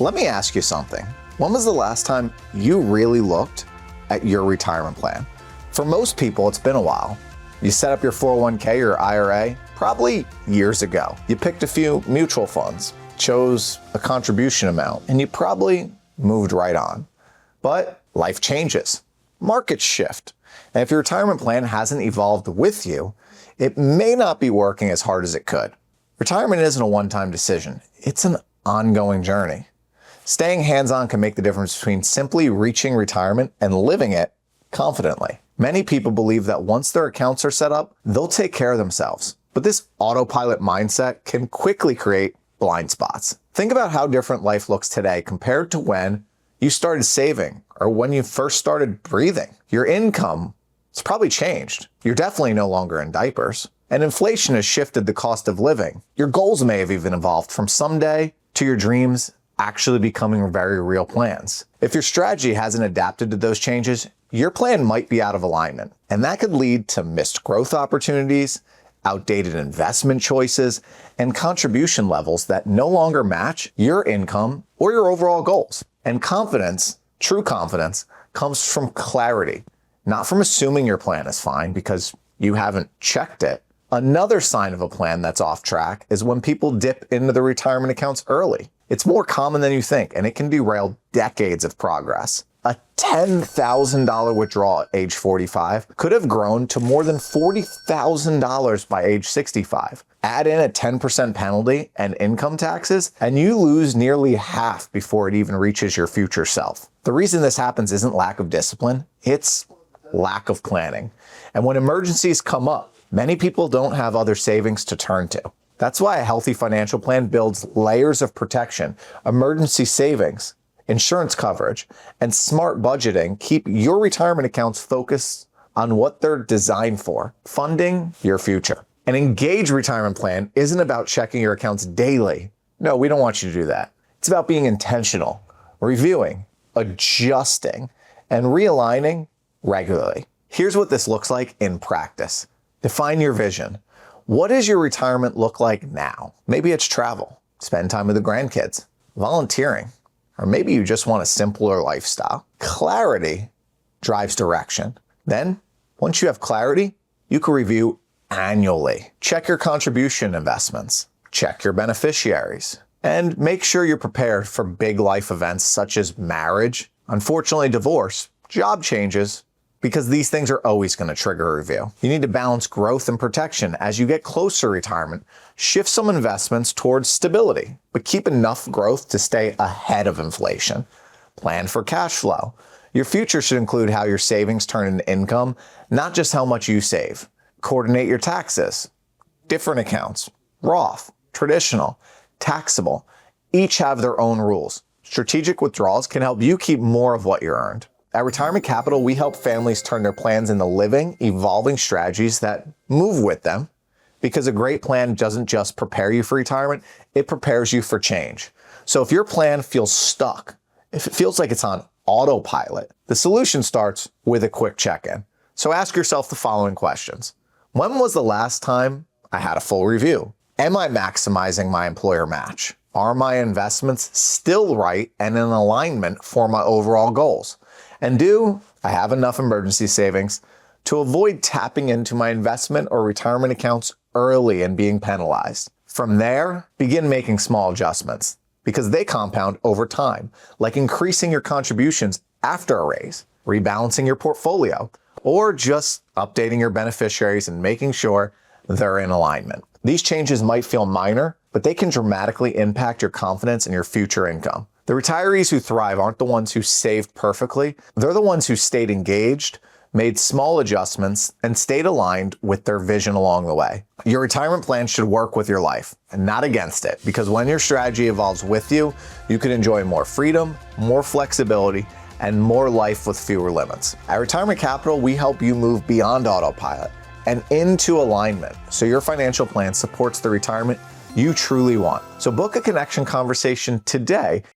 Let me ask you something. When was the last time you really looked at your retirement plan? For most people, it's been a while. You set up your 401k or IRA probably years ago. You picked a few mutual funds, chose a contribution amount, and you probably moved right on. But life changes, markets shift, and if your retirement plan hasn't evolved with you, it may not be working as hard as it could. Retirement isn't a one-time decision. It's an ongoing journey. Staying hands-on can make the difference between simply reaching retirement and living it confidently. Many people believe that once their accounts are set up, they'll take care of themselves. But this autopilot mindset can quickly create blind spots. Think about how different life looks today compared to when you started saving or when you first started breathing. Your income has probably changed. You're definitely no longer in diapers. And inflation has shifted the cost of living. Your goals may have even evolved from someday to your dreams actually becoming very real plans. If your strategy hasn't adapted to those changes, your plan might be out of alignment. And that could lead to missed growth opportunities, outdated investment choices, and contribution levels that no longer match your income or your overall goals. And confidence, true confidence, comes from clarity, not from assuming your plan is fine because you haven't checked it. Another sign of a plan that's off track is when people dip into the retirement accounts early. It's more common than you think, and it can derail decades of progress. A $10,000 withdrawal at age 45 could have grown to more than $40,000 by age 65. Add in a 10% penalty and income taxes, and you lose nearly half before it even reaches your future self. The reason this happens isn't lack of discipline, it's lack of planning. And when emergencies come up, many people don't have other savings to turn to. That's why a healthy financial plan builds layers of protection, emergency savings, insurance coverage, and smart budgeting keep your retirement accounts focused on what they're designed for, funding your future. An engaged retirement plan isn't about checking your accounts daily. No, we don't want you to do that. It's about being intentional, reviewing, adjusting, and realigning regularly. Here's what this looks like in practice. Define your vision. What does your retirement look like now? Maybe it's travel, spend time with the grandkids, volunteering, or maybe you just want a simpler lifestyle. Clarity drives direction. Then, once you have clarity, you can review annually. Check your contribution investments, check your beneficiaries, and make sure you're prepared for big life events such as marriage, unfortunately divorce, job changes, because these things are always going to trigger a review. You need to balance growth and protection as you get closer to retirement. Shift some investments towards stability, but keep enough growth to stay ahead of inflation. Plan for cash flow. Your future should include how your savings turn into income, not just how much you save. Coordinate your taxes. Different accounts, Roth, traditional, taxable, each have their own rules. Strategic withdrawals can help you keep more of what you earned. At Retirement Capital, we help families turn their plans into living, evolving strategies that move with them, because a great plan doesn't just prepare you for retirement, it prepares you for change. So if your plan feels stuck, if it feels like it's on autopilot, the solution starts with a quick check-in. So ask yourself the following questions. When was the last time I had a full review? Am I maximizing my employer match? Are my investments still right and in alignment for my overall goals? And do I have enough emergency savings to avoid tapping into my investment or retirement accounts early and being penalized? From there, begin making small adjustments because they compound over time, like increasing your contributions after a raise, rebalancing your portfolio, or just updating your beneficiaries and making sure they're in alignment. These changes might feel minor, but they can dramatically impact your confidence and your future income. The retirees who thrive aren't the ones who saved perfectly. They're the ones who stayed engaged, made small adjustments, and stayed aligned with their vision along the way. Your retirement plan should work with your life and not against it, because when your strategy evolves with you, you can enjoy more freedom, more flexibility, and more life with fewer limits. At Retirement Capital, we help you move beyond autopilot and into alignment so your financial plan supports the retirement you truly want. So book a connection conversation today